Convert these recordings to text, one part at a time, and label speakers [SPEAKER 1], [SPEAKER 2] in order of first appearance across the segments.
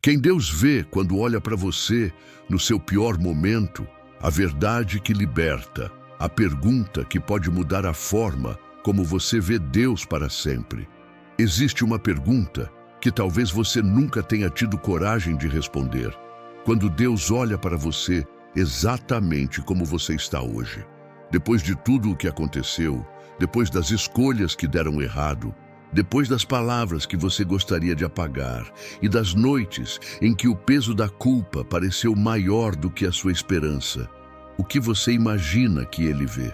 [SPEAKER 1] Quem Deus vê quando olha para você no seu pior momento, a verdade que liberta, a pergunta que pode mudar a forma como você vê Deus para sempre. Existe uma pergunta que talvez você nunca tenha tido coragem de responder. Quando Deus olha para você exatamente como você está hoje, depois de tudo o que aconteceu, depois das escolhas que deram errado, depois das palavras que você gostaria de apagar e das noites em que o peso da culpa pareceu maior do que a sua esperança, o que você imagina que ele vê?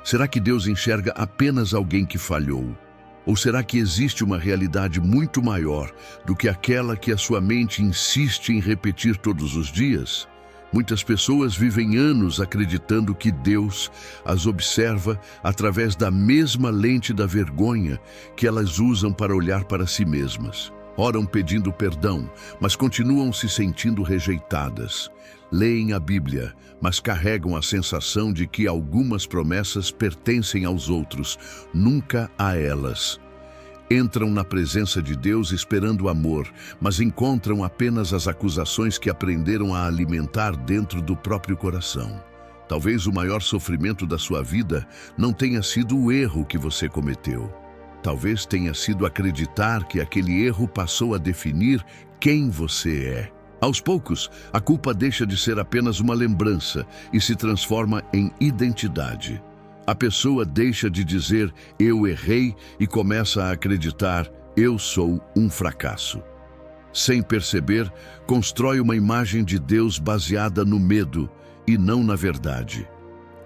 [SPEAKER 1] Será que Deus enxerga apenas alguém que falhou? Ou será que existe uma realidade muito maior do que aquela que a sua mente insiste em repetir todos os dias? Muitas pessoas vivem anos acreditando que Deus as observa através da mesma lente da vergonha que elas usam para olhar para si mesmas. Oram pedindo perdão, mas continuam se sentindo rejeitadas. Leem a Bíblia, mas carregam a sensação de que algumas promessas pertencem aos outros, nunca a elas. Entram na presença de Deus esperando amor, mas encontram apenas as acusações que aprenderam a alimentar dentro do próprio coração. Talvez o maior sofrimento da sua vida não tenha sido o erro que você cometeu. Talvez tenha sido acreditar que aquele erro passou a definir quem você é. Aos poucos, a culpa deixa de ser apenas uma lembrança e se transforma em identidade. A pessoa deixa de dizer "eu errei" e começa a acreditar "eu sou um fracasso". Sem perceber, constrói uma imagem de Deus baseada no medo e não na verdade.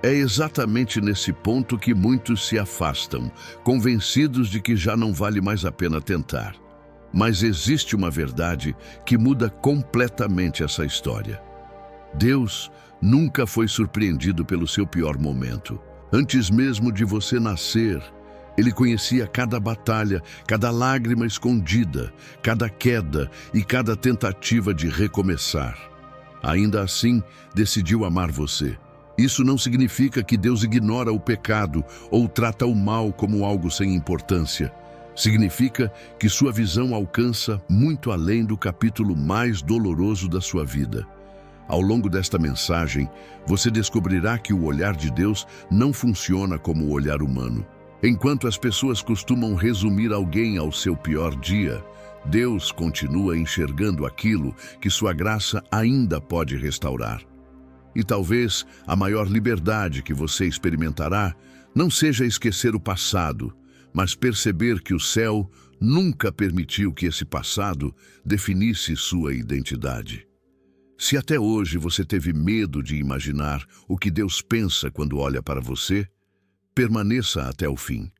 [SPEAKER 1] É exatamente nesse ponto que muitos se afastam, convencidos de que já não vale mais a pena tentar. Mas existe uma verdade que muda completamente essa história. Deus nunca foi surpreendido pelo seu pior momento. Antes mesmo de você nascer, Ele conhecia cada batalha, cada lágrima escondida, cada queda e cada tentativa de recomeçar. Ainda assim, decidiu amar você. Isso não significa que Deus ignora o pecado ou trata o mal como algo sem importância. Significa que sua visão alcança muito além do capítulo mais doloroso da sua vida. Ao longo desta mensagem, você descobrirá que o olhar de Deus não funciona como o olhar humano. Enquanto as pessoas costumam resumir alguém ao seu pior dia, Deus continua enxergando aquilo que sua graça ainda pode restaurar. E talvez a maior liberdade que você experimentará não seja esquecer o passado, mas perceber que o céu nunca permitiu que esse passado definisse sua identidade. Se até hoje você teve medo de imaginar o que Deus pensa quando olha para você, permaneça até o fim.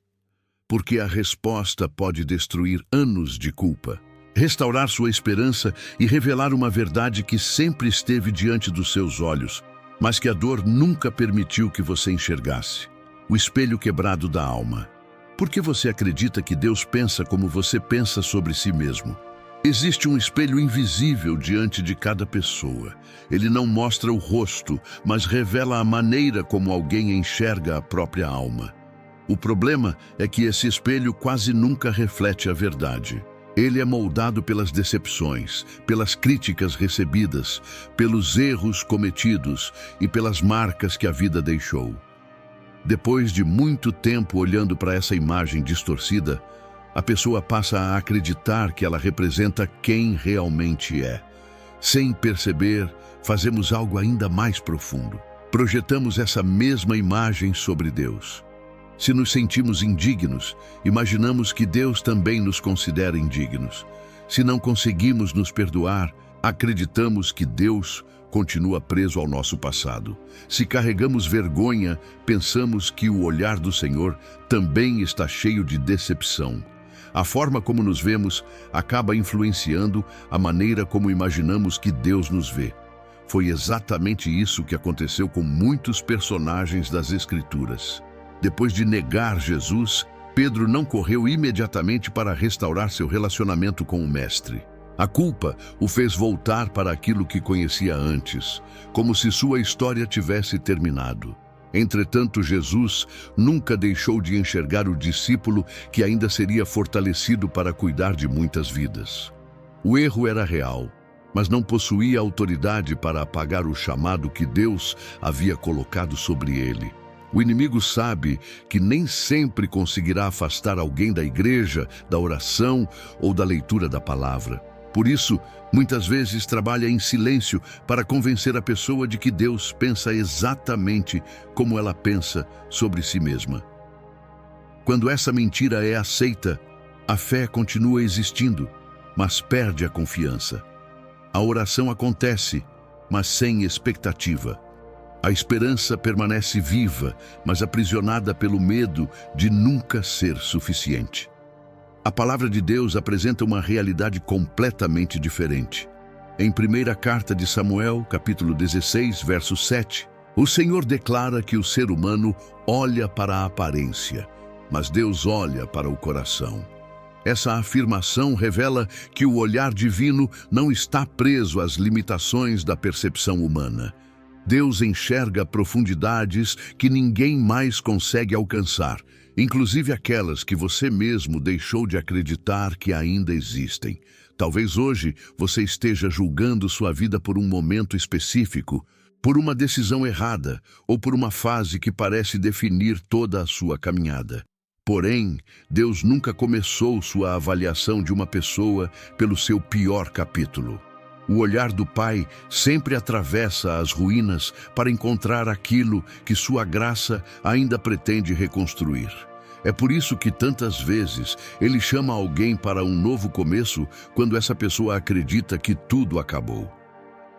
[SPEAKER 1] Porque a resposta pode destruir anos de culpa, restaurar sua esperança e revelar uma verdade que sempre esteve diante dos seus olhos, mas que a dor nunca permitiu que você enxergasse. O espelho quebrado da alma. Por que você acredita que Deus pensa como você pensa sobre si mesmo? Existe um espelho invisível diante de cada pessoa. Ele não mostra o rosto, mas revela a maneira como alguém enxerga a própria alma. O problema é que esse espelho quase nunca reflete a verdade. Ele é moldado pelas decepções, pelas críticas recebidas, pelos erros cometidos e pelas marcas que a vida deixou. Depois de muito tempo olhando para essa imagem distorcida, a pessoa passa a acreditar que ela representa quem realmente é. Sem perceber, fazemos algo ainda mais profundo. Projetamos essa mesma imagem sobre Deus. Se nos sentimos indignos, imaginamos que Deus também nos considera indignos. Se não conseguimos nos perdoar, acreditamos que Deus continua preso ao nosso passado. Se carregamos vergonha, pensamos que o olhar do Senhor também está cheio de decepção. A forma como nos vemos acaba influenciando a maneira como imaginamos que Deus nos vê. Foi exatamente isso que aconteceu com muitos personagens das Escrituras. Depois de negar Jesus, Pedro não correu imediatamente para restaurar seu relacionamento com o Mestre. A culpa o fez voltar para aquilo que conhecia antes, como se sua história tivesse terminado. Entretanto, Jesus nunca deixou de enxergar o discípulo que ainda seria fortalecido para cuidar de muitas vidas. O erro era real, mas não possuía autoridade para apagar o chamado que Deus havia colocado sobre ele. O inimigo sabe que nem sempre conseguirá afastar alguém da igreja, da oração ou da leitura da palavra. Por isso, muitas vezes trabalha em silêncio para convencer a pessoa de que Deus pensa exatamente como ela pensa sobre si mesma. Quando essa mentira é aceita, a fé continua existindo, mas perde a confiança. A oração acontece, mas sem expectativa. A esperança permanece viva, mas aprisionada pelo medo de nunca ser suficiente. A palavra de Deus apresenta uma realidade completamente diferente. Em 1ª carta de Samuel, capítulo 16, verso 7, o Senhor declara que o ser humano olha para a aparência, mas Deus olha para o coração. Essa afirmação revela que o olhar divino não está preso às limitações da percepção humana. Deus enxerga profundidades que ninguém mais consegue alcançar, inclusive aquelas que você mesmo deixou de acreditar que ainda existem. Talvez hoje você esteja julgando sua vida por um momento específico, por uma decisão errada ou por uma fase que parece definir toda a sua caminhada. Porém, Deus nunca começou sua avaliação de uma pessoa pelo seu pior capítulo. O olhar do Pai sempre atravessa as ruínas para encontrar aquilo que sua graça ainda pretende reconstruir. É por isso que tantas vezes Ele chama alguém para um novo começo quando essa pessoa acredita que tudo acabou.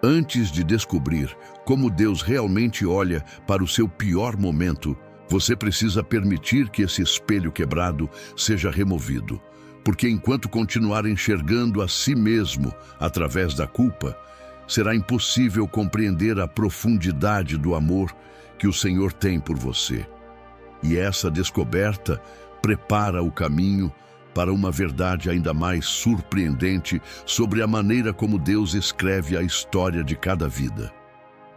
[SPEAKER 1] Antes de descobrir como Deus realmente olha para o seu pior momento, você precisa permitir que esse espelho quebrado seja removido. Porque enquanto continuar enxergando a si mesmo através da culpa, será impossível compreender a profundidade do amor que o Senhor tem por você. E essa descoberta prepara o caminho para uma verdade ainda mais surpreendente sobre a maneira como Deus escreve a história de cada vida.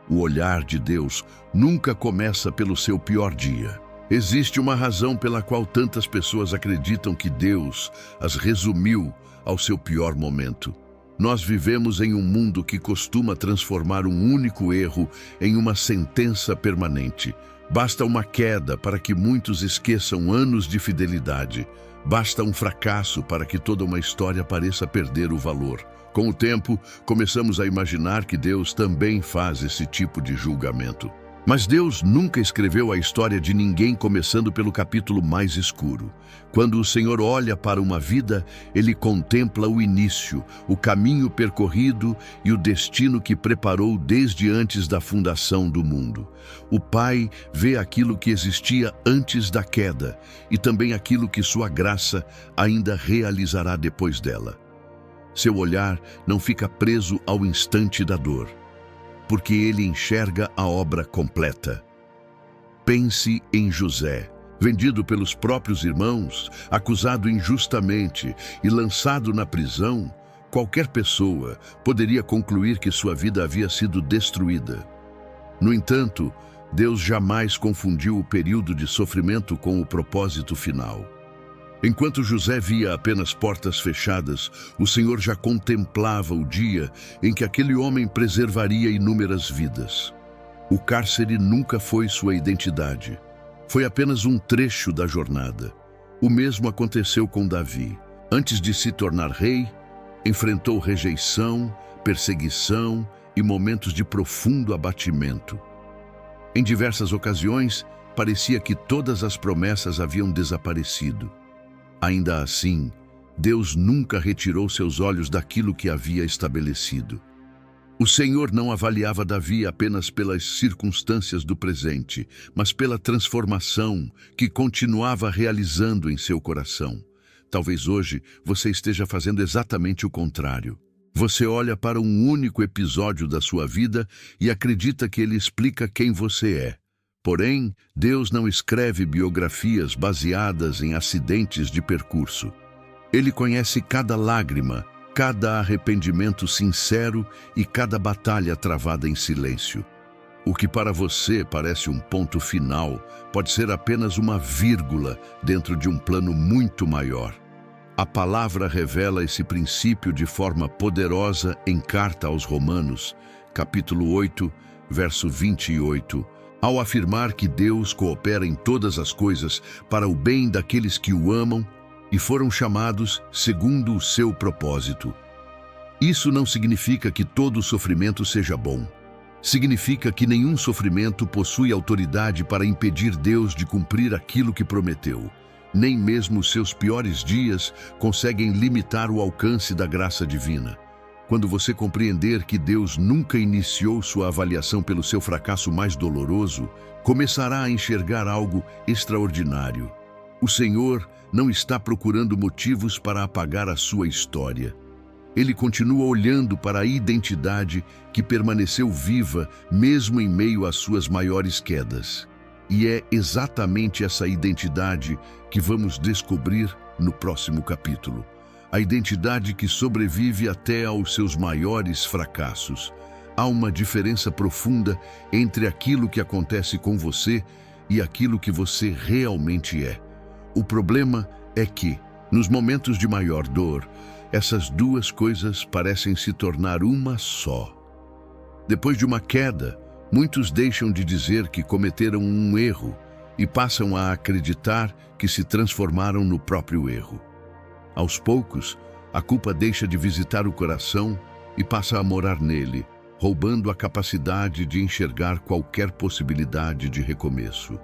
[SPEAKER 1] O olhar de Deus nunca começa pelo seu pior dia. Existe uma razão pela qual tantas pessoas acreditam que Deus as resumiu ao seu pior momento. Nós vivemos em um mundo que costuma transformar um único erro em uma sentença permanente. Basta uma queda para que muitos esqueçam anos de fidelidade. Basta um fracasso para que toda uma história pareça perder o valor. Com o tempo, começamos a imaginar que Deus também faz esse tipo de julgamento. Mas Deus nunca escreveu a história de ninguém começando pelo capítulo mais escuro. Quando o Senhor olha para uma vida, Ele contempla o início, o caminho percorrido e o destino que preparou desde antes da fundação do mundo. O Pai vê aquilo que existia antes da queda e também aquilo que sua graça ainda realizará depois dela. Seu olhar não fica preso ao instante da dor, porque ele enxerga a obra completa. Pense em José, vendido pelos próprios irmãos, acusado injustamente e lançado na prisão. Qualquer pessoa poderia concluir que sua vida havia sido destruída. No entanto, Deus jamais confundiu o período de sofrimento com o propósito final. Enquanto José via apenas portas fechadas, o Senhor já contemplava o dia em que aquele homem preservaria inúmeras vidas. O cárcere nunca foi sua identidade. Foi apenas um trecho da jornada. O mesmo aconteceu com Davi. Antes de se tornar rei, enfrentou rejeição, perseguição e momentos de profundo abatimento. Em diversas ocasiões, parecia que todas as promessas haviam desaparecido. Ainda assim, Deus nunca retirou seus olhos daquilo que havia estabelecido. O Senhor não avaliava Davi apenas pelas circunstâncias do presente, mas pela transformação que continuava realizando em seu coração. Talvez hoje você esteja fazendo exatamente o contrário. Você olha para um único episódio da sua vida e acredita que ele explica quem você é. Porém, Deus não escreve biografias baseadas em acidentes de percurso. Ele conhece cada lágrima, cada arrependimento sincero e cada batalha travada em silêncio. O que para você parece um ponto final pode ser apenas uma vírgula dentro de um plano muito maior. A palavra revela esse princípio de forma poderosa em Carta aos Romanos, capítulo 8, verso 28, ao afirmar que Deus coopera em todas as coisas para o bem daqueles que o amam e foram chamados segundo o seu propósito. Isso não significa que todo sofrimento seja bom. Significa que nenhum sofrimento possui autoridade para impedir Deus de cumprir aquilo que prometeu. Nem mesmo os seus piores dias conseguem limitar o alcance da graça divina. Quando você compreender que Deus nunca iniciou sua avaliação pelo seu fracasso mais doloroso, começará a enxergar algo extraordinário. O Senhor não está procurando motivos para apagar a sua história. Ele continua olhando para a identidade que permaneceu viva mesmo em meio às suas maiores quedas. E é exatamente essa identidade que vamos descobrir no próximo capítulo. A identidade que sobrevive até aos seus maiores fracassos. Há uma diferença profunda entre aquilo que acontece com você e aquilo que você realmente é. O problema é que, nos momentos de maior dor, essas duas coisas parecem se tornar uma só. Depois de uma queda, muitos deixam de dizer que cometeram um erro e passam a acreditar que se transformaram no próprio erro. Aos poucos, a culpa deixa de visitar o coração e passa a morar nele, roubando a capacidade de enxergar qualquer possibilidade de recomeço.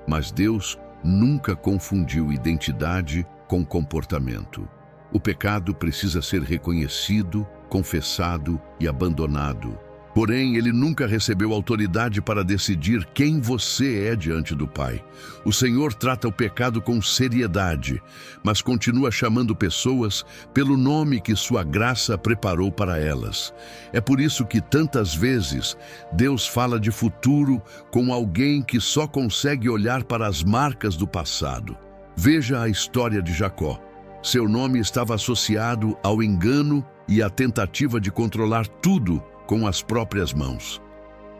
[SPEAKER 1] Mas Deus nunca confundiu identidade com comportamento. O pecado precisa ser reconhecido, confessado e abandonado. Porém, ele nunca recebeu autoridade para decidir quem você é diante do Pai. O Senhor trata o pecado com seriedade, mas continua chamando pessoas pelo nome que sua graça preparou para elas. É por isso que tantas vezes Deus fala de futuro com alguém que só consegue olhar para as marcas do passado. Veja a história de Jacó. Seu nome estava associado ao engano e à tentativa de controlar tudo com as próprias mãos.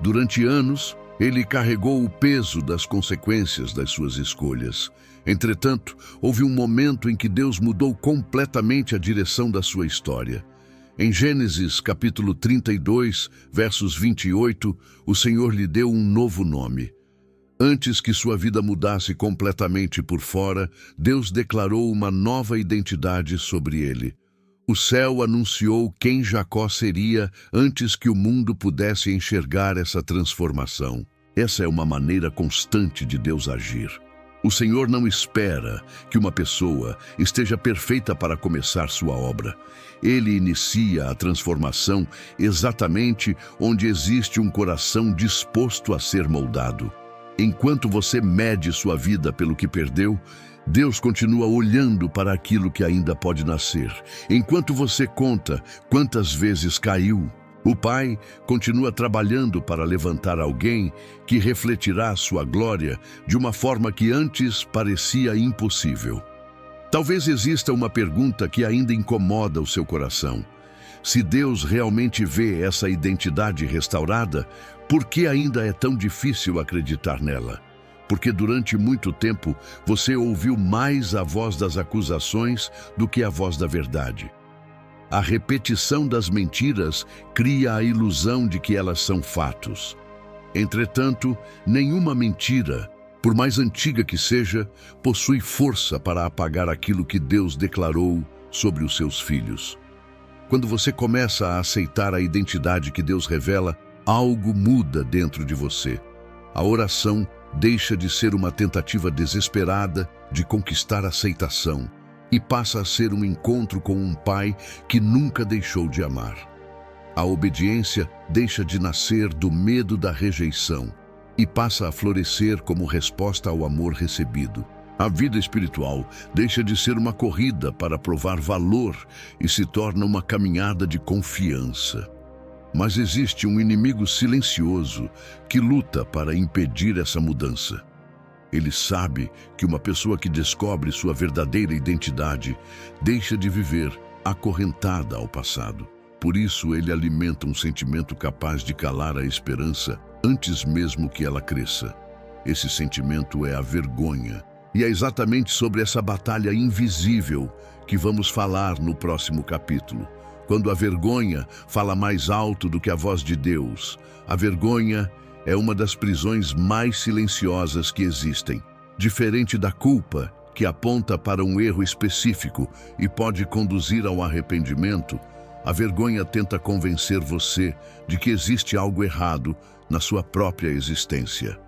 [SPEAKER 1] Durante anos, ele carregou o peso das consequências das suas escolhas. Entretanto, houve um momento em que Deus mudou completamente a direção da sua história. Em Gênesis, capítulo 32, versos 28, o Senhor lhe deu um novo nome. Antes que sua vida mudasse completamente por fora, Deus declarou uma nova identidade sobre ele. O céu anunciou quem Jacó seria antes que o mundo pudesse enxergar essa transformação. Essa é uma maneira constante de Deus agir. O Senhor não espera que uma pessoa esteja perfeita para começar sua obra. Ele inicia a transformação exatamente onde existe um coração disposto a ser moldado. Enquanto você mede sua vida pelo que perdeu, Deus continua olhando para aquilo que ainda pode nascer. Enquanto você conta quantas vezes caiu, o Pai continua trabalhando para levantar alguém que refletirá a sua glória de uma forma que antes parecia impossível. Talvez exista uma pergunta que ainda incomoda o seu coração. Se Deus realmente vê essa identidade restaurada, por que ainda é tão difícil acreditar nela? Porque durante muito tempo você ouviu mais a voz das acusações do que a voz da verdade. A repetição das mentiras cria a ilusão de que elas são fatos. Entretanto, nenhuma mentira, por mais antiga que seja, possui força para apagar aquilo que Deus declarou sobre os seus filhos. Quando você começa a aceitar a identidade que Deus revela, algo muda dentro de você. A oração deixa de ser uma tentativa desesperada de conquistar aceitação e passa a ser um encontro com um Pai que nunca deixou de amar. A obediência deixa de nascer do medo da rejeição e passa a florescer como resposta ao amor recebido. A vida espiritual deixa de ser uma corrida para provar valor e se torna uma caminhada de confiança. Mas existe um inimigo silencioso que luta para impedir essa mudança. Ele sabe que uma pessoa que descobre sua verdadeira identidade deixa de viver acorrentada ao passado. Por isso, ele alimenta um sentimento capaz de calar a esperança antes mesmo que ela cresça. Esse sentimento é a vergonha, E é exatamente sobre essa batalha invisível que vamos falar no próximo capítulo. Quando a vergonha fala mais alto do que a voz de Deus, a vergonha é uma das prisões mais silenciosas que existem. Diferente da culpa, que aponta para um erro específico e pode conduzir ao arrependimento, a vergonha tenta convencer você de que existe algo errado na sua própria existência.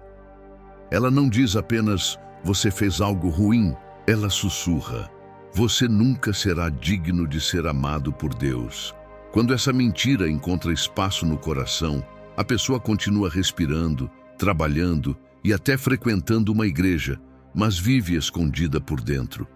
[SPEAKER 1] Ela não diz apenas, você fez algo ruim, ela sussurra, você nunca será digno de ser amado por Deus. Quando essa mentira encontra espaço no coração, a pessoa continua respirando, trabalhando e até frequentando uma igreja, mas vive escondida por dentro.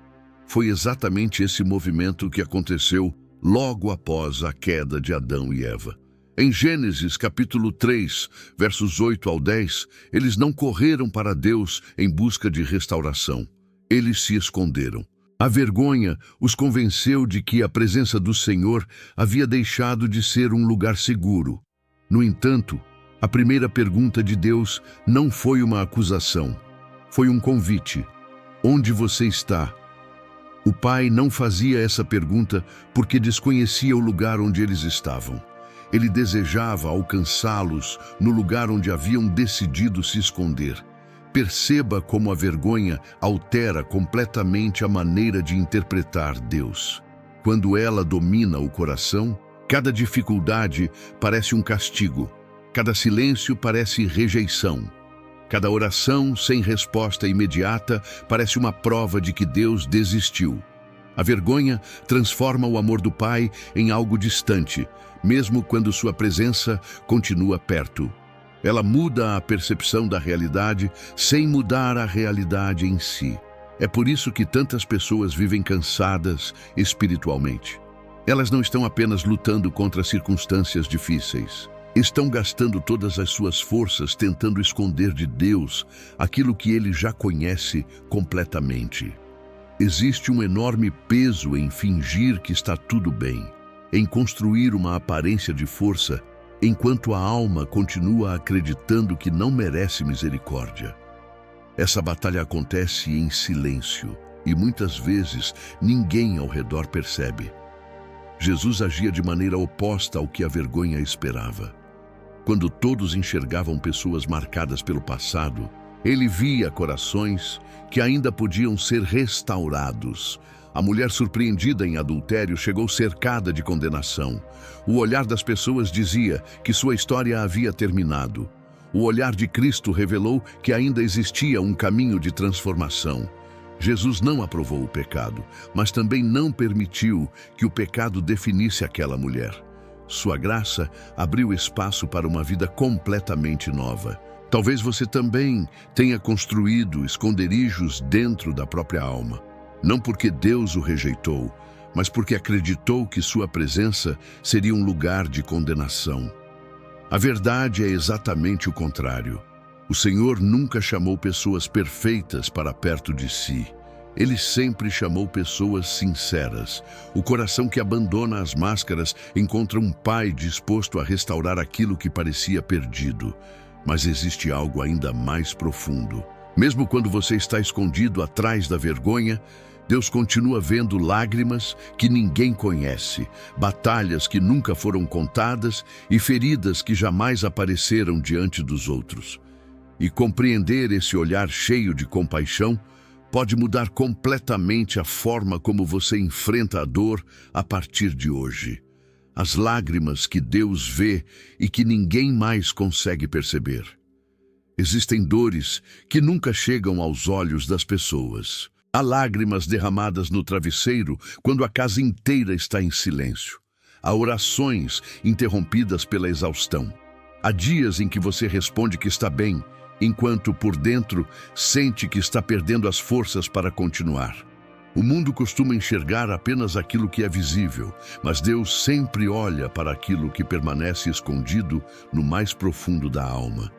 [SPEAKER 1] Foi exatamente esse movimento que aconteceu logo após a queda de Adão e Eva. Em Gênesis capítulo 3, versos 8 ao 10, eles não correram para Deus em busca de restauração. Eles se esconderam. A vergonha os convenceu de que a presença do Senhor havia deixado de ser um lugar seguro. No entanto, a primeira pergunta de Deus não foi uma acusação. Foi um convite. Onde você está? O pai não fazia essa pergunta porque desconhecia o lugar onde eles estavam. Ele desejava alcançá-los no lugar onde haviam decidido se esconder. Perceba como a vergonha altera completamente a maneira de interpretar Deus. Quando ela domina o coração, cada dificuldade parece um castigo, cada silêncio parece rejeição. Cada oração sem resposta imediata parece uma prova de que Deus desistiu. A vergonha transforma o amor do Pai em algo distante, mesmo quando sua presença continua perto. Ela muda a percepção da realidade sem mudar a realidade em si. É por isso que tantas pessoas vivem cansadas espiritualmente. Elas não estão apenas lutando contra circunstâncias difíceis. Estão gastando todas as suas forças tentando esconder de Deus aquilo que Ele já conhece completamente. Existe um enorme peso em fingir que está tudo bem, em construir uma aparência de força, enquanto a alma continua acreditando que não merece misericórdia. Essa batalha acontece em silêncio e muitas vezes ninguém ao redor percebe. Jesus agia de maneira oposta ao que a vergonha esperava. Quando todos enxergavam pessoas marcadas pelo passado, ele via corações que ainda podiam ser restaurados. A mulher surpreendida em adultério chegou cercada de condenação. O olhar das pessoas dizia que sua história havia terminado. O olhar de Cristo revelou que ainda existia um caminho de transformação. Jesus não aprovou o pecado, mas também não permitiu que o pecado definisse aquela mulher. Sua graça abriu espaço para uma vida completamente nova. Talvez você também tenha construído esconderijos dentro da própria alma. Não porque Deus o rejeitou, mas porque acreditou que sua presença seria um lugar de condenação. A verdade é exatamente o contrário. O Senhor nunca chamou pessoas perfeitas para perto de si. Ele sempre chamou pessoas sinceras. O coração que abandona as máscaras encontra um pai disposto a restaurar aquilo que parecia perdido. Mas existe algo ainda mais profundo. Mesmo quando você está escondido atrás da vergonha, Deus continua vendo lágrimas que ninguém conhece, batalhas que nunca foram contadas e feridas que jamais apareceram diante dos outros. E compreender esse olhar cheio de compaixão pode mudar completamente a forma como você enfrenta a dor a partir de hoje. As lágrimas que Deus vê e que ninguém mais consegue perceber. Existem dores que nunca chegam aos olhos das pessoas. Há lágrimas derramadas no travesseiro quando a casa inteira está em silêncio. Há orações interrompidas pela exaustão. Há dias em que você responde que está bem, enquanto por dentro sente que está perdendo as forças para continuar. O mundo costuma enxergar apenas aquilo que é visível, mas Deus sempre olha para aquilo que permanece escondido no mais profundo da alma.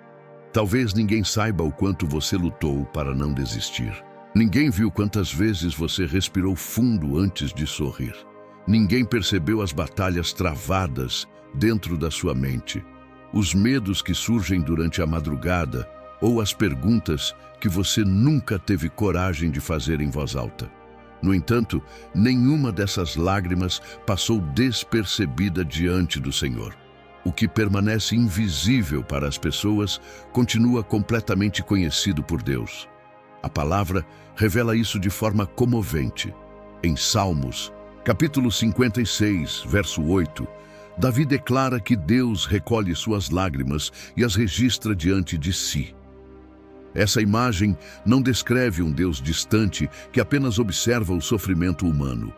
[SPEAKER 1] Talvez ninguém saiba o quanto você lutou para não desistir. Ninguém viu quantas vezes você respirou fundo antes de sorrir. Ninguém percebeu as batalhas travadas dentro da sua mente, os medos que surgem durante a madrugada, ou as perguntas que você nunca teve coragem de fazer em voz alta. No entanto, nenhuma dessas lágrimas passou despercebida diante do Senhor. O que permanece invisível para as pessoas continua completamente conhecido por Deus. A palavra revela isso de forma comovente. Em Salmos, capítulo 56, verso 8, Davi declara que Deus recolhe suas lágrimas e as registra diante de si. Essa imagem não descreve um Deus distante que apenas observa o sofrimento humano.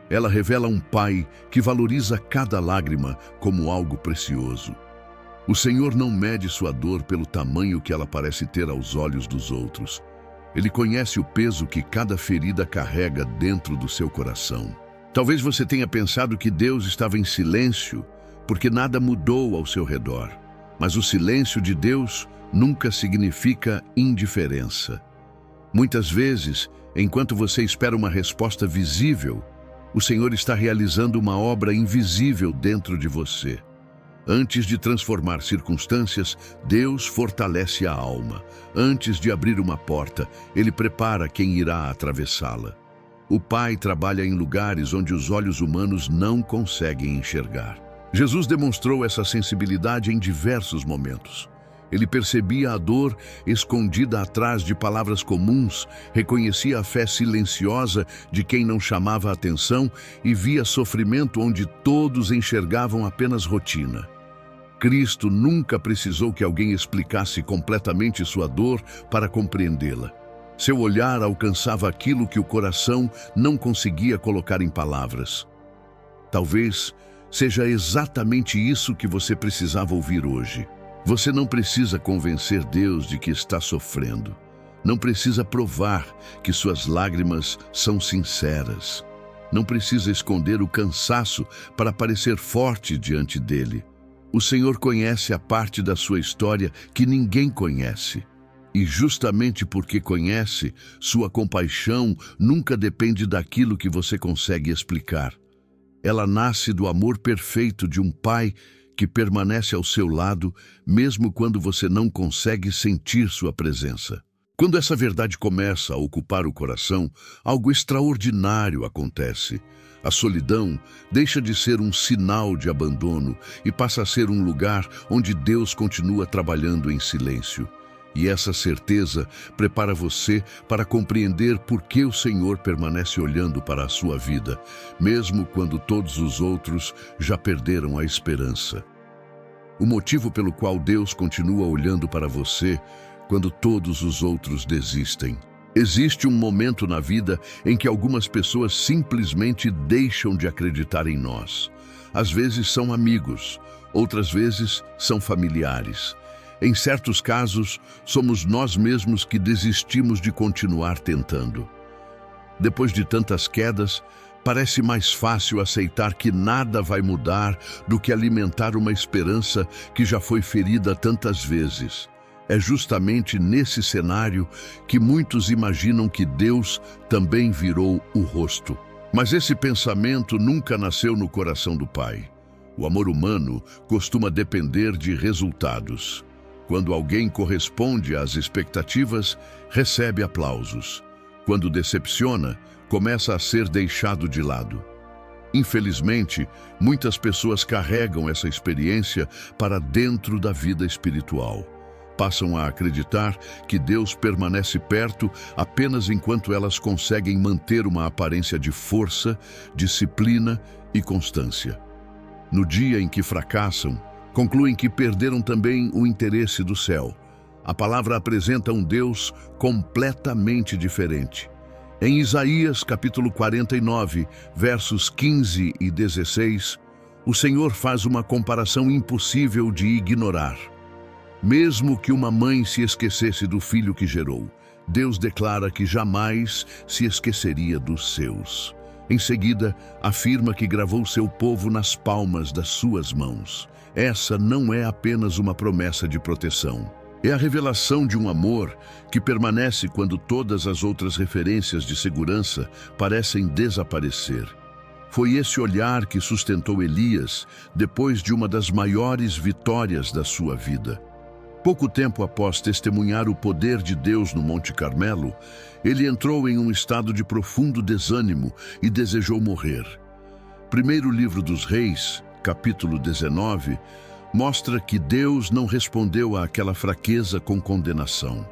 [SPEAKER 1] Ela revela um Pai que valoriza cada lágrima como algo precioso. O Senhor não mede sua dor pelo tamanho que ela parece ter aos olhos dos outros. Ele conhece o peso que cada ferida carrega dentro do seu coração. Talvez você tenha pensado que Deus estava em silêncio porque nada mudou ao seu redor. Mas o silêncio de Deus nunca significa indiferença. Muitas vezes, enquanto você espera uma resposta visível, o Senhor está realizando uma obra invisível dentro de você. Antes de transformar circunstâncias, Deus fortalece a alma. Antes de abrir uma porta, Ele prepara quem irá atravessá-la. O Pai trabalha em lugares onde os olhos humanos não conseguem enxergar. Jesus demonstrou essa sensibilidade em diversos momentos. Ele percebia a dor escondida atrás de palavras comuns, reconhecia a fé silenciosa de quem não chamava a atenção e via sofrimento onde todos enxergavam apenas rotina. Cristo nunca precisou que alguém explicasse completamente sua dor para compreendê-la. Seu olhar alcançava aquilo que o coração não conseguia colocar em palavras. Talvez seja exatamente isso que você precisava ouvir hoje. Você não precisa convencer Deus de que está sofrendo. Não precisa provar que suas lágrimas são sinceras. Não precisa esconder o cansaço para parecer forte diante dele. O Senhor conhece a parte da sua história que ninguém conhece. E justamente porque conhece, sua compaixão nunca depende daquilo que você consegue explicar. Ela nasce do amor perfeito de um Pai que permanece ao seu lado, mesmo quando você não consegue sentir sua presença. Quando essa verdade começa a ocupar o coração, algo extraordinário acontece. A solidão deixa de ser um sinal de abandono e passa a ser um lugar onde Deus continua trabalhando em silêncio. E essa certeza prepara você para compreender por que o Senhor permanece olhando para a sua vida, mesmo quando todos os outros já perderam a esperança. O motivo pelo qual Deus continua olhando para você quando todos os outros desistem. Existe um momento na vida em que algumas pessoas simplesmente deixam de acreditar em nós. Às vezes são amigos, outras vezes são familiares. Em certos casos, somos nós mesmos que desistimos de continuar tentando. Depois de tantas quedas, parece mais fácil aceitar que nada vai mudar do que alimentar uma esperança que já foi ferida tantas vezes. É justamente nesse cenário que muitos imaginam que Deus também virou o rosto. Mas esse pensamento nunca nasceu no coração do Pai. O amor humano costuma depender de resultados. Quando alguém corresponde às expectativas, recebe aplausos. Quando decepciona, começa a ser deixado de lado. Infelizmente, muitas pessoas carregam essa experiência para dentro da vida espiritual. Passam a acreditar que Deus permanece perto apenas enquanto elas conseguem manter uma aparência de força, disciplina e constância. No dia em que fracassam, concluem que perderam também o interesse do céu. A palavra apresenta um Deus completamente diferente. Em Isaías, capítulo 49, versos 15 e 16, o Senhor faz uma comparação impossível de ignorar. Mesmo que uma mãe se esquecesse do filho que gerou, Deus declara que jamais se esqueceria dos seus. Em seguida, afirma que gravou seu povo nas palmas das suas mãos. Essa não é apenas uma promessa de proteção. É a revelação de um amor que permanece quando todas as outras referências de segurança parecem desaparecer. Foi esse olhar que sustentou Elias depois de uma das maiores vitórias da sua vida. Pouco tempo após testemunhar o poder de Deus no Monte Carmelo, ele entrou em um estado de profundo desânimo e desejou morrer. Primeiro livro dos Reis, capítulo 19, mostra que Deus não respondeu àquela fraqueza com condenação.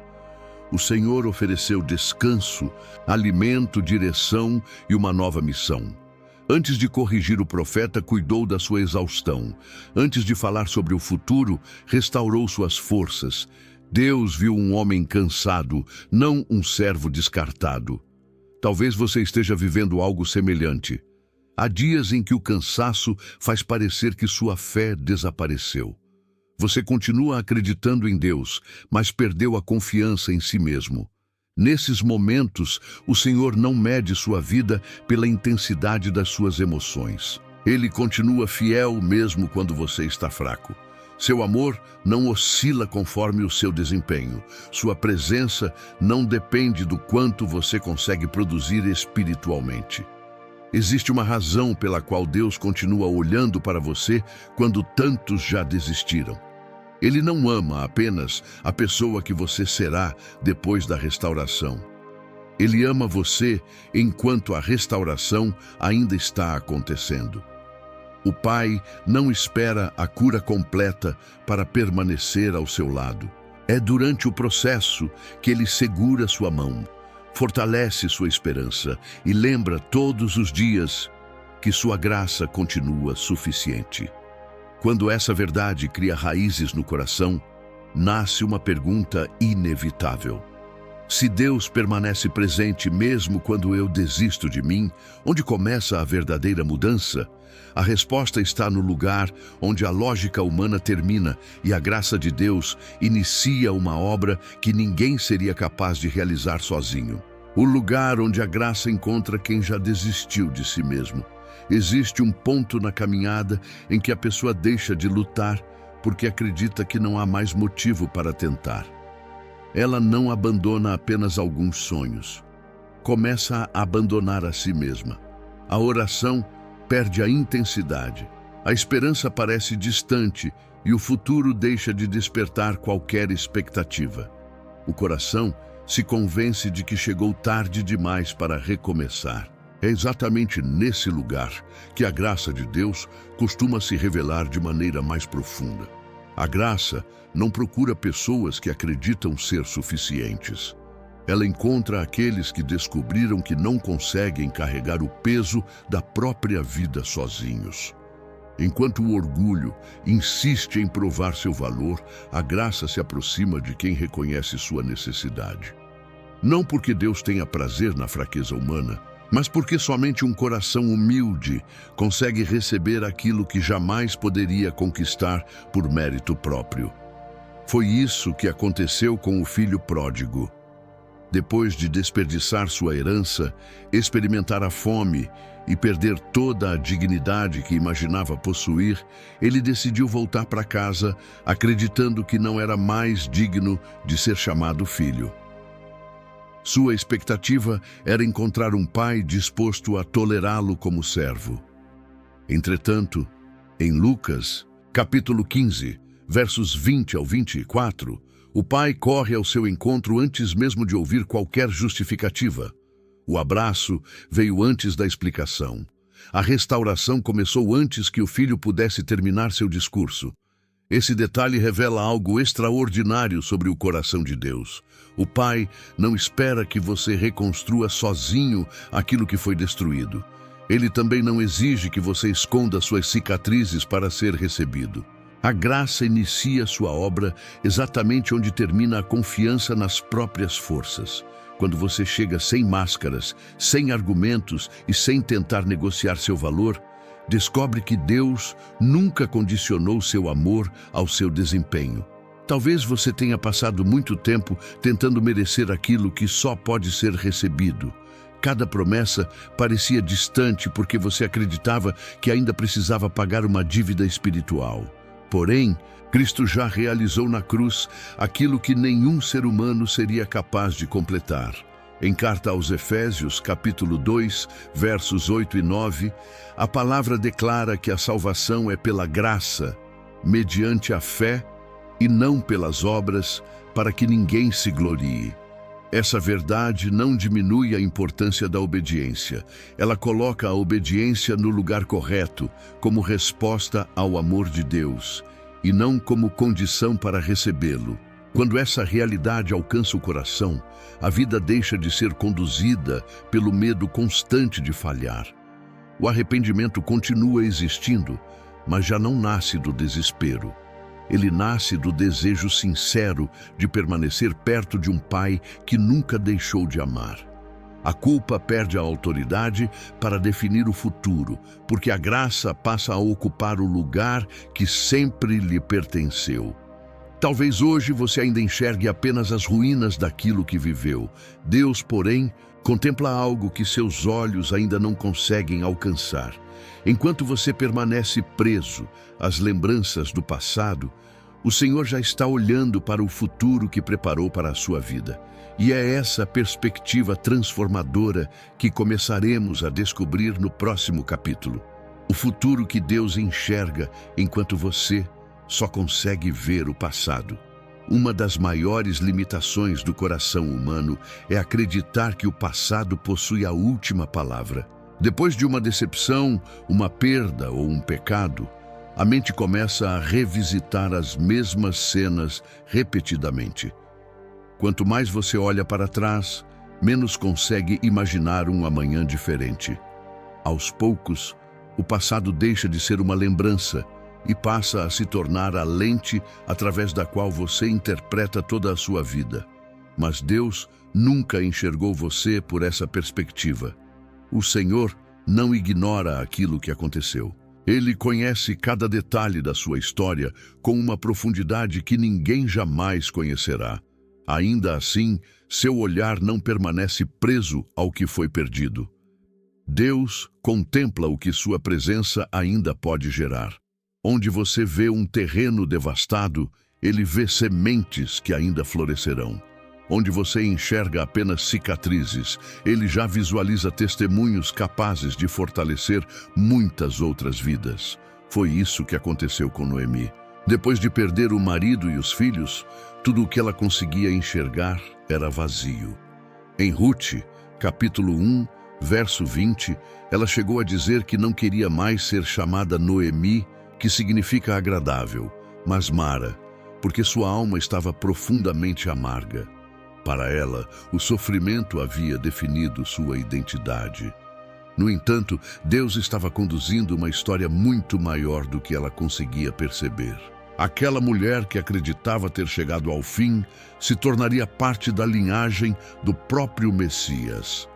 [SPEAKER 1] O Senhor ofereceu descanso, alimento, direção e uma nova missão. Antes de corrigir o profeta, cuidou da sua exaustão. Antes de falar sobre o futuro, restaurou suas forças. Deus viu um homem cansado, não um servo descartado. Talvez você esteja vivendo algo semelhante. Há dias em que o cansaço faz parecer que sua fé desapareceu. Você continua acreditando em Deus, mas perdeu a confiança em si mesmo. Nesses momentos, o Senhor não mede sua vida pela intensidade das suas emoções. Ele continua fiel mesmo quando você está fraco. Seu amor não oscila conforme o seu desempenho. Sua presença não depende do quanto você consegue produzir espiritualmente. Existe uma razão pela qual Deus continua olhando para você quando tantos já desistiram. Ele não ama apenas a pessoa que você será depois da restauração. Ele ama você enquanto a restauração ainda está acontecendo. O Pai não espera a cura completa para permanecer ao seu lado. É durante o processo que Ele segura sua mão, fortalece sua esperança e lembra todos os dias que sua graça continua suficiente. Quando essa verdade cria raízes no coração, nasce uma pergunta inevitável. Se Deus permanece presente mesmo quando eu desisto de mim, onde começa a verdadeira mudança? A resposta está no lugar onde a lógica humana termina e a graça de Deus inicia uma obra que ninguém seria capaz de realizar sozinho. O lugar onde a graça encontra quem já desistiu de si mesmo. Existe um ponto na caminhada em que a pessoa deixa de lutar porque acredita que não há mais motivo para tentar. Ela não abandona apenas alguns sonhos. Começa a abandonar a si mesma. A oração perde a intensidade. A esperança parece distante e o futuro deixa de despertar qualquer expectativa. O coração se convence de que chegou tarde demais para recomeçar. É exatamente nesse lugar que a graça de Deus costuma se revelar de maneira mais profunda. A graça não procura pessoas que acreditam ser suficientes. Ela encontra aqueles que descobriram que não conseguem carregar o peso da própria vida sozinhos. Enquanto o orgulho insiste em provar seu valor, a graça se aproxima de quem reconhece sua necessidade. Não porque Deus tenha prazer na fraqueza humana, mas porque somente um coração humilde consegue receber aquilo que jamais poderia conquistar por mérito próprio. Foi isso que aconteceu com o filho pródigo. Depois de desperdiçar sua herança, experimentar a fome e perder toda a dignidade que imaginava possuir, ele decidiu voltar para casa, acreditando que não era mais digno de ser chamado filho. Sua expectativa era encontrar um pai disposto a tolerá-lo como servo. Entretanto, em Lucas, capítulo 15, versos 20 ao 24, o pai corre ao seu encontro antes mesmo de ouvir qualquer justificativa. O abraço veio antes da explicação. A restauração começou antes que o filho pudesse terminar seu discurso. Esse detalhe revela algo extraordinário sobre o coração de Deus. O Pai não espera que você reconstrua sozinho aquilo que foi destruído. Ele também não exige que você esconda suas cicatrizes para ser recebido. A graça inicia sua obra exatamente onde termina a confiança nas próprias forças. Quando você chega sem máscaras, sem argumentos e sem tentar negociar seu valor, descobre que Deus nunca condicionou seu amor ao seu desempenho. Talvez você tenha passado muito tempo tentando merecer aquilo que só pode ser recebido. Cada promessa parecia distante porque você acreditava que ainda precisava pagar uma dívida espiritual. Porém, Cristo já realizou na cruz aquilo que nenhum ser humano seria capaz de completar. Em carta aos Efésios, capítulo 2, versos 8 e 9, a palavra declara que a salvação é pela graça, mediante a fé, e não pelas obras, para que ninguém se glorie. Essa verdade não diminui a importância da obediência. Ela coloca a obediência no lugar correto, como resposta ao amor de Deus, e não como condição para recebê-lo. Quando essa realidade alcança o coração, a vida deixa de ser conduzida pelo medo constante de falhar. O arrependimento continua existindo, mas já não nasce do desespero. Ele nasce do desejo sincero de permanecer perto de um pai que nunca deixou de amar. A culpa perde a autoridade para definir o futuro, porque a graça passa a ocupar o lugar que sempre lhe pertenceu. Talvez hoje você ainda enxergue apenas as ruínas daquilo que viveu. Deus, porém, contempla algo que seus olhos ainda não conseguem alcançar. Enquanto você permanece preso às lembranças do passado, o Senhor já está olhando para o futuro que preparou para a sua vida. E é essa perspectiva transformadora que começaremos a descobrir no próximo capítulo. O futuro que Deus enxerga enquanto você só consegue ver o passado. Uma das maiores limitações do coração humano é acreditar que o passado possui a última palavra. Depois de uma decepção, uma perda ou um pecado, a mente começa a revisitar as mesmas cenas repetidamente. Quanto mais você olha para trás, menos consegue imaginar um amanhã diferente. Aos poucos, o passado deixa de ser uma lembrança e passa a se tornar a lente através da qual você interpreta toda a sua vida. Mas Deus nunca enxergou você por essa perspectiva. O Senhor não ignora aquilo que aconteceu. Ele conhece cada detalhe da sua história com uma profundidade que ninguém jamais conhecerá. Ainda assim, seu olhar não permanece preso ao que foi perdido. Deus contempla o que sua presença ainda pode gerar. Onde você vê um terreno devastado, ele vê sementes que ainda florescerão. Onde você enxerga apenas cicatrizes, ele já visualiza testemunhos capazes de fortalecer muitas outras vidas. Foi isso que aconteceu com Noemi. Depois de perder o marido e os filhos, tudo o que ela conseguia enxergar era vazio. Em Ruth, capítulo 1, verso 20, ela chegou a dizer que não queria mais ser chamada Noemi, que significa agradável, mas Mara, porque sua alma estava profundamente amarga. Para ela, o sofrimento havia definido sua identidade. No entanto, Deus estava conduzindo uma história muito maior do que ela conseguia perceber. Aquela mulher que acreditava ter chegado ao fim se tornaria parte da linhagem do próprio Messias.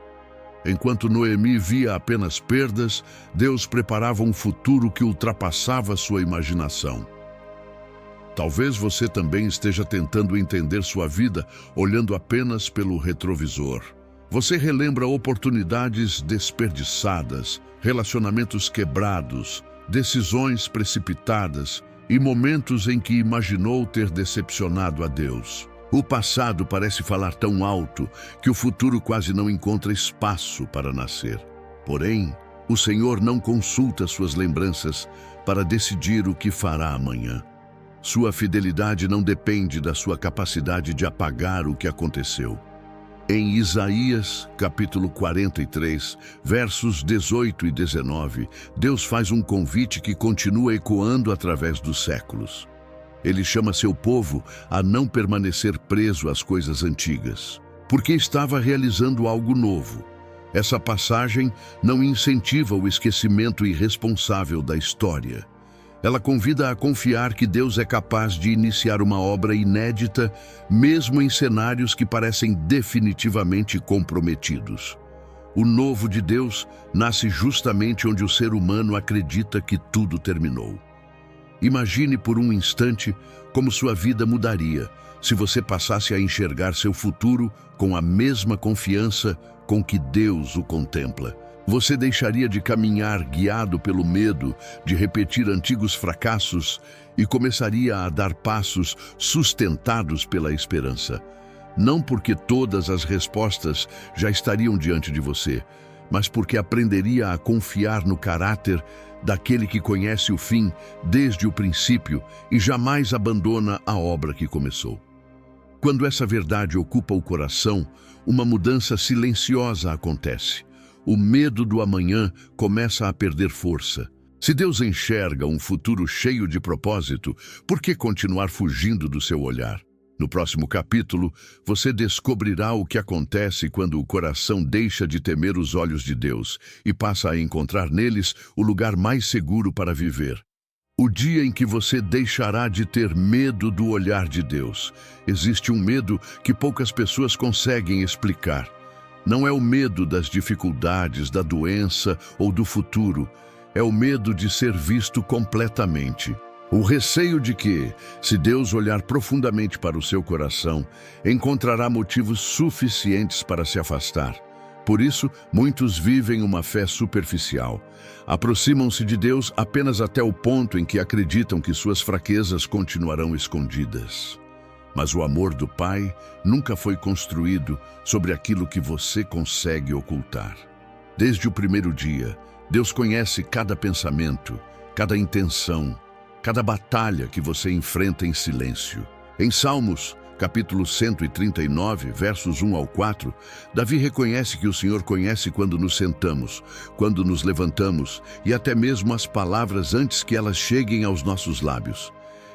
[SPEAKER 1] Enquanto Noemi via apenas perdas, Deus preparava um futuro que ultrapassava sua imaginação. Talvez você também esteja tentando entender sua vida olhando apenas pelo retrovisor. Você relembra oportunidades desperdiçadas, relacionamentos quebrados, decisões precipitadas e momentos em que imaginou ter decepcionado a Deus. O passado parece falar tão alto que o futuro quase não encontra espaço para nascer. Porém, o Senhor não consulta suas lembranças para decidir o que fará amanhã. Sua fidelidade não depende da sua capacidade de apagar o que aconteceu. Em Isaías, capítulo 43, versos 18 e 19, Deus faz um convite que continua ecoando através dos séculos. Ele chama seu povo a não permanecer preso às coisas antigas, porque estava realizando algo novo. Essa passagem não incentiva o esquecimento irresponsável da história. Ela convida a confiar que Deus é capaz de iniciar uma obra inédita, mesmo em cenários que parecem definitivamente comprometidos. O novo de Deus nasce justamente onde o ser humano acredita que tudo terminou. Imagine por um instante como sua vida mudaria se você passasse a enxergar seu futuro com a mesma confiança com que Deus o contempla. Você deixaria de caminhar guiado pelo medo de repetir antigos fracassos e começaria a dar passos sustentados pela esperança. Não porque todas as respostas já estariam diante de você, mas porque aprenderia a confiar no caráter daquele que conhece o fim desde o princípio e jamais abandona a obra que começou. Quando essa verdade ocupa o coração, uma mudança silenciosa acontece. O medo do amanhã começa a perder força. Se Deus enxerga um futuro cheio de propósito, por que continuar fugindo do seu olhar? No próximo capítulo, você descobrirá o que acontece quando o coração deixa de temer os olhos de Deus e passa a encontrar neles o lugar mais seguro para viver. O dia em que você deixará de ter medo do olhar de Deus. Existe um medo que poucas pessoas conseguem explicar. Não é o medo das dificuldades, da doença ou do futuro. É o medo de ser visto completamente. O receio de que, se Deus olhar profundamente para o seu coração, encontrará motivos suficientes para se afastar. Por isso, muitos vivem uma fé superficial. Aproximam-se de Deus apenas até o ponto em que acreditam que suas fraquezas continuarão escondidas. Mas o amor do Pai nunca foi construído sobre aquilo que você consegue ocultar. Desde o primeiro dia, Deus conhece cada pensamento, cada intenção, cada batalha que você enfrenta em silêncio. Em Salmos, capítulo 139, versos 1 ao 4, Davi reconhece que o Senhor conhece quando nos sentamos, quando nos levantamos e até mesmo as palavras antes que elas cheguem aos nossos lábios.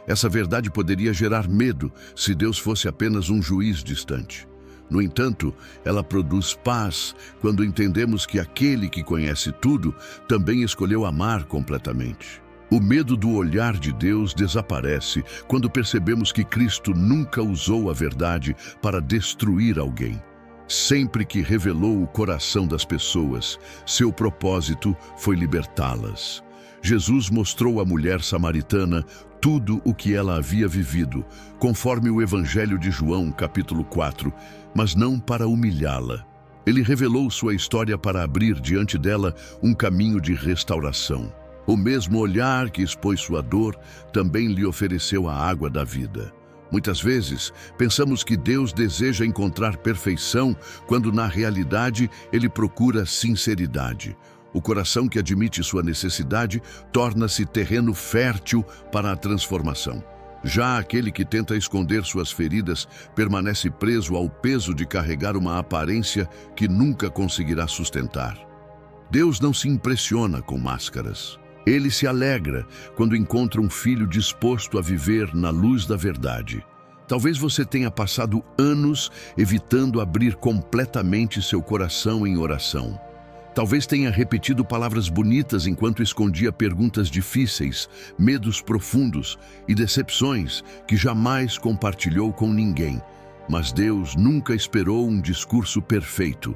[SPEAKER 1] Essa verdade poderia gerar medo se Deus fosse apenas um juiz distante. No entanto, ela produz paz quando entendemos que aquele que conhece tudo também escolheu amar completamente. O medo do olhar de Deus desaparece quando percebemos que Cristo nunca usou a verdade para destruir alguém. Sempre que revelou o coração das pessoas, seu propósito foi libertá-las. Jesus mostrou à mulher samaritana tudo o que ela havia vivido, conforme o Evangelho de João, capítulo 4, mas não para humilhá-la. Ele revelou sua história para abrir diante dela um caminho de restauração. O mesmo olhar que expôs sua dor também lhe ofereceu a água da vida. Muitas vezes, pensamos que Deus deseja encontrar perfeição, quando na realidade Ele procura sinceridade. O coração que admite sua necessidade torna-se terreno fértil para a transformação. Já aquele que tenta esconder suas feridas permanece preso ao peso de carregar uma aparência que nunca conseguirá sustentar. Deus não se impressiona com máscaras. Ele se alegra quando encontra um filho disposto a viver na luz da verdade. Talvez você tenha passado anos evitando abrir completamente seu coração em oração. Talvez tenha repetido palavras bonitas enquanto escondia perguntas difíceis, medos profundos e decepções que jamais compartilhou com ninguém. Mas Deus nunca esperou um discurso perfeito.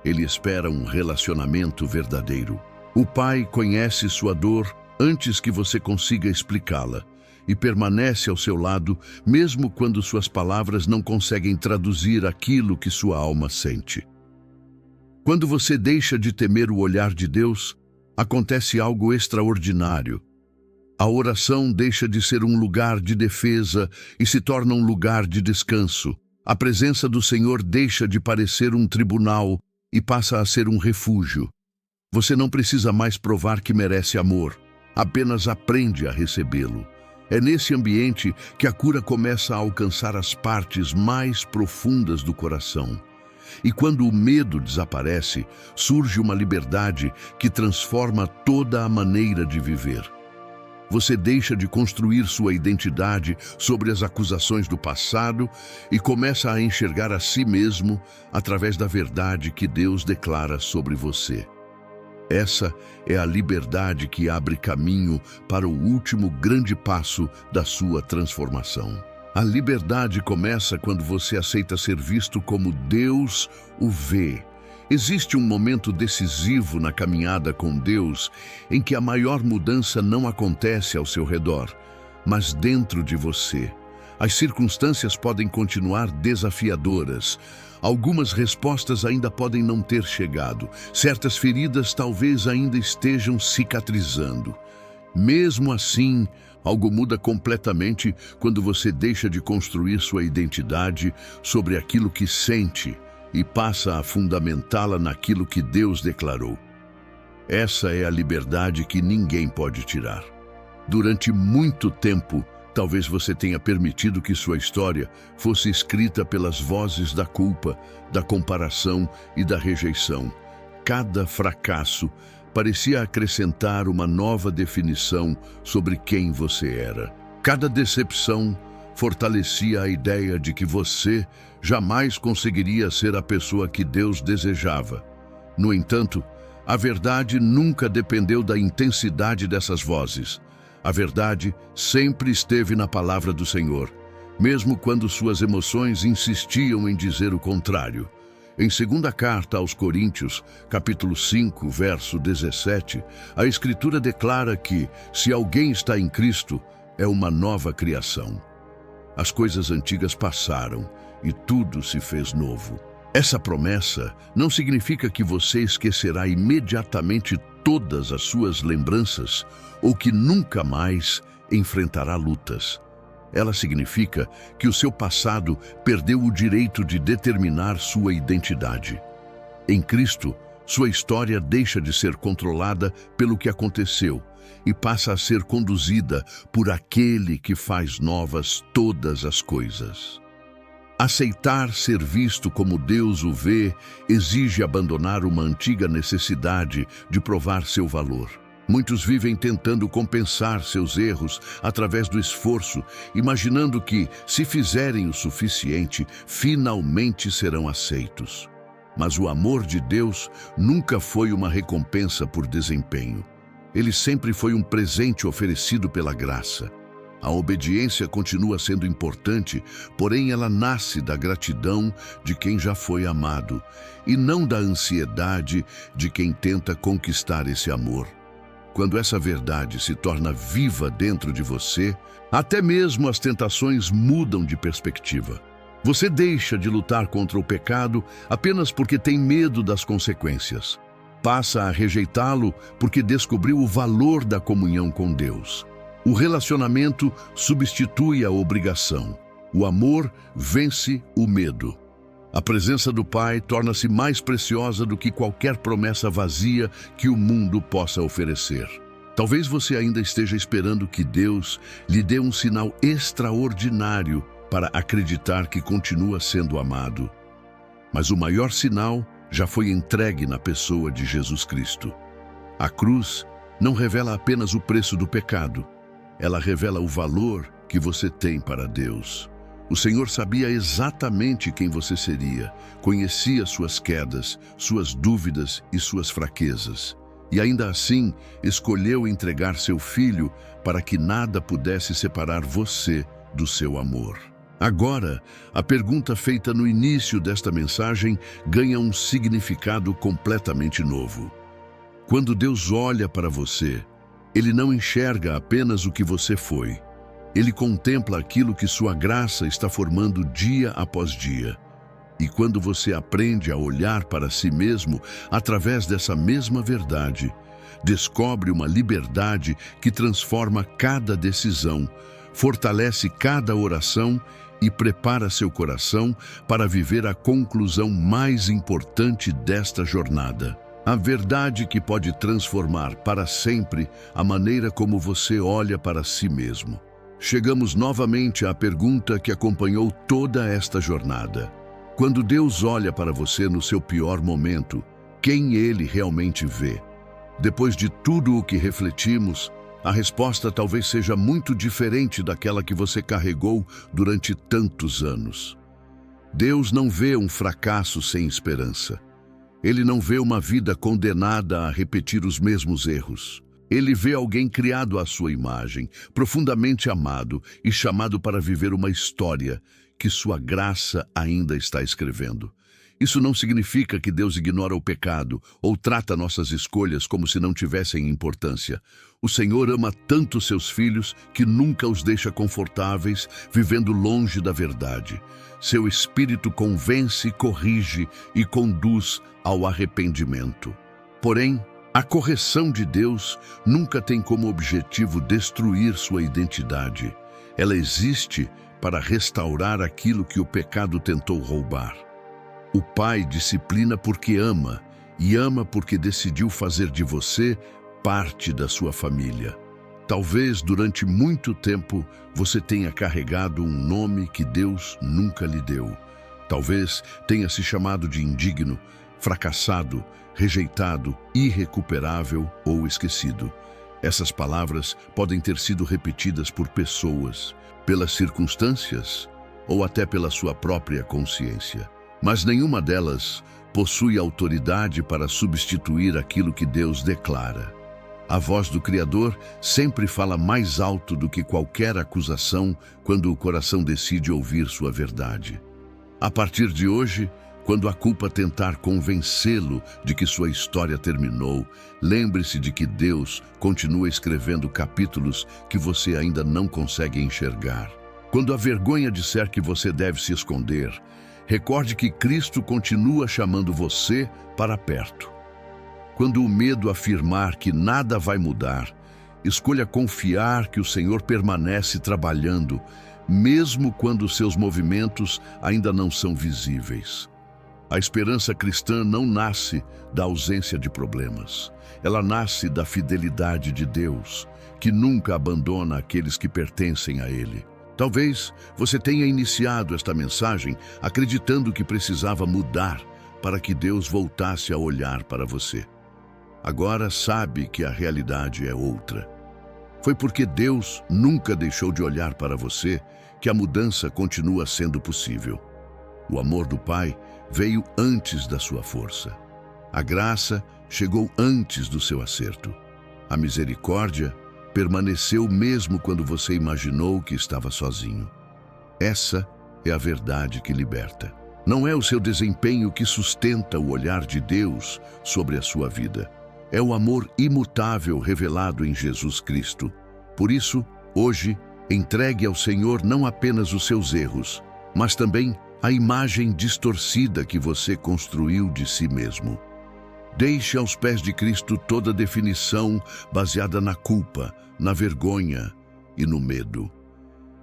[SPEAKER 1] Ele espera um relacionamento verdadeiro. O Pai conhece sua dor antes que você consiga explicá-la e permanece ao seu lado mesmo quando suas palavras não conseguem traduzir aquilo que sua alma sente. Quando você deixa de temer o olhar de Deus, acontece algo extraordinário. A oração deixa de ser um lugar de defesa e se torna um lugar de descanso. A presença do Senhor deixa de parecer um tribunal e passa a ser um refúgio. Você não precisa mais provar que merece amor, apenas aprende a recebê-lo. É nesse ambiente que a cura começa a alcançar as partes mais profundas do coração. E quando o medo desaparece, surge uma liberdade que transforma toda a maneira de viver. Você deixa de construir sua identidade sobre as acusações do passado e começa a enxergar a si mesmo através da verdade que Deus declara sobre você. Essa é a liberdade que abre caminho para o último grande passo da sua transformação. A liberdade começa quando você aceita ser visto como Deus o vê. Existe um momento decisivo na caminhada com Deus em que a maior mudança não acontece ao seu redor, mas dentro de você. As circunstâncias podem continuar desafiadoras. Algumas respostas ainda podem não ter chegado. Certas feridas talvez ainda estejam cicatrizando. Mesmo assim, algo muda completamente quando você deixa de construir sua identidade sobre aquilo que sente e passa a fundamentá-la naquilo que Deus declarou. Essa é a liberdade que ninguém pode tirar. Durante muito tempo, talvez você tenha permitido que sua história fosse escrita pelas vozes da culpa, da comparação e da rejeição. Cada fracasso parecia acrescentar uma nova definição sobre quem você era. Cada decepção fortalecia a ideia de que você jamais conseguiria ser a pessoa que Deus desejava. No entanto, a verdade nunca dependeu da intensidade dessas vozes. A verdade sempre esteve na palavra do Senhor, mesmo quando suas emoções insistiam em dizer o contrário. Em 2ª carta aos Coríntios, capítulo 5, verso 17, a Escritura declara que, se alguém está em Cristo, é uma nova criação. As coisas antigas passaram e tudo se fez novo. Essa promessa não significa que você esquecerá imediatamente todas as suas lembranças ou que nunca mais enfrentará lutas. Ela significa que o seu passado perdeu o direito de determinar sua identidade. Em Cristo, sua história deixa de ser controlada pelo que aconteceu e passa a ser conduzida por aquele que faz novas todas as coisas. Aceitar ser visto como Deus o vê exige abandonar uma antiga necessidade de provar seu valor. Muitos vivem tentando compensar seus erros através do esforço, imaginando que, se fizerem o suficiente, finalmente serão aceitos. Mas o amor de Deus nunca foi uma recompensa por desempenho. Ele sempre foi um presente oferecido pela graça. A obediência continua sendo importante, porém ela nasce da gratidão de quem já foi amado, e não da ansiedade de quem tenta conquistar esse amor. Quando essa verdade se torna viva dentro de você, até mesmo as tentações mudam de perspectiva. Você deixa de lutar contra o pecado apenas porque tem medo das consequências. Passa a rejeitá-lo porque descobriu o valor da comunhão com Deus. O relacionamento substitui a obrigação. O amor vence o medo. A presença do Pai torna-se mais preciosa do que qualquer promessa vazia que o mundo possa oferecer. Talvez você ainda esteja esperando que Deus lhe dê um sinal extraordinário para acreditar que continua sendo amado. Mas o maior sinal já foi entregue na pessoa de Jesus Cristo. A cruz não revela apenas o preço do pecado. Ela revela o valor que você tem para Deus. O Senhor sabia exatamente quem você seria, conhecia suas quedas, suas dúvidas e suas fraquezas. E ainda assim, escolheu entregar seu Filho para que nada pudesse separar você do seu amor. Agora, a pergunta feita no início desta mensagem ganha um significado completamente novo. Quando Deus olha para você, Ele não enxerga apenas o que você foi. Ele contempla aquilo que sua graça está formando dia após dia. E quando você aprende a olhar para si mesmo através dessa mesma verdade, descobre uma liberdade que transforma cada decisão, fortalece cada oração e prepara seu coração para viver a conclusão mais importante desta jornada. A verdade que pode transformar para sempre a maneira como você olha para si mesmo. Chegamos novamente à pergunta que acompanhou toda esta jornada. Quando Deus olha para você no seu pior momento, quem Ele realmente vê? Depois de tudo o que refletimos, a resposta talvez seja muito diferente daquela que você carregou durante tantos anos. Deus não vê um fracasso sem esperança. Ele não vê uma vida condenada a repetir os mesmos erros. Ele vê alguém criado à sua imagem, profundamente amado e chamado para viver uma história que sua graça ainda está escrevendo. Isso não significa que Deus ignora o pecado ou trata nossas escolhas como se não tivessem importância. O Senhor ama tanto seus filhos que nunca os deixa confortáveis, vivendo longe da verdade. Seu Espírito convence, corrige e conduz ao arrependimento. Porém, a correção de Deus nunca tem como objetivo destruir sua identidade. Ela existe para restaurar aquilo que o pecado tentou roubar. O Pai disciplina porque ama, e ama porque decidiu fazer de você parte da sua família. Talvez durante muito tempo você tenha carregado um nome que Deus nunca lhe deu. Talvez tenha se chamado de indigno, fracassado, rejeitado, irrecuperável ou esquecido. Essas palavras podem ter sido repetidas por pessoas, pelas circunstâncias ou até pela sua própria consciência. Mas nenhuma delas possui autoridade para substituir aquilo que Deus declara. A voz do Criador sempre fala mais alto do que qualquer acusação quando o coração decide ouvir sua verdade. A partir de hoje, quando a culpa tentar convencê-lo de que sua história terminou, lembre-se de que Deus continua escrevendo capítulos que você ainda não consegue enxergar. Quando a vergonha disser que você deve se esconder, recorde que Cristo continua chamando você para perto. Quando o medo afirmar que nada vai mudar, escolha confiar que o Senhor permanece trabalhando, mesmo quando seus movimentos ainda não são visíveis. A esperança cristã não nasce da ausência de problemas. Ela nasce da fidelidade de Deus, que nunca abandona aqueles que pertencem a Ele. Talvez você tenha iniciado esta mensagem acreditando que precisava mudar para que Deus voltasse a olhar para você. Agora sabe que a realidade é outra. Foi porque Deus nunca deixou de olhar para você que a mudança continua sendo possível. O amor do Pai veio antes da sua força. A graça chegou antes do seu acerto. A misericórdia permaneceu mesmo quando você imaginou que estava sozinho. Essa é a verdade que liberta. Não é o seu desempenho que sustenta o olhar de Deus sobre a sua vida. É o amor imutável revelado em Jesus Cristo. Por isso, hoje, entregue ao Senhor não apenas os seus erros, mas também a imagem distorcida que você construiu de si mesmo. Deixe aos pés de Cristo toda definição baseada na culpa, na vergonha e no medo.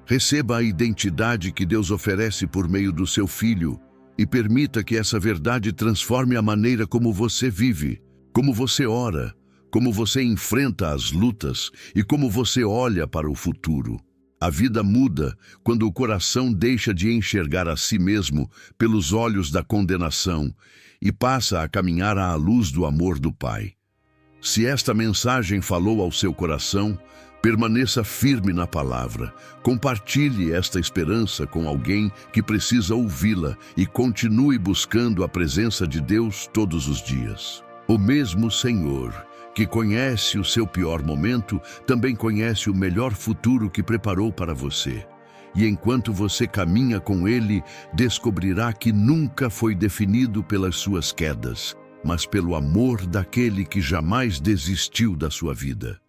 [SPEAKER 1] Receba a identidade que Deus oferece por meio do seu Filho e permita que essa verdade transforme a maneira como você vive, como você ora, como você enfrenta as lutas e como você olha para o futuro. A vida muda quando o coração deixa de enxergar a si mesmo pelos olhos da condenação e passa a caminhar à luz do amor do Pai. Se esta mensagem falou ao seu coração, permaneça firme na palavra. Compartilhe esta esperança com alguém que precisa ouvi-la e continue buscando a presença de Deus todos os dias. O mesmo Senhor, que conhece o seu pior momento, também conhece o melhor futuro que preparou para você. E enquanto você caminha com Ele, descobrirá que nunca foi definido pelas suas quedas, mas pelo amor daquele que jamais desistiu da sua vida.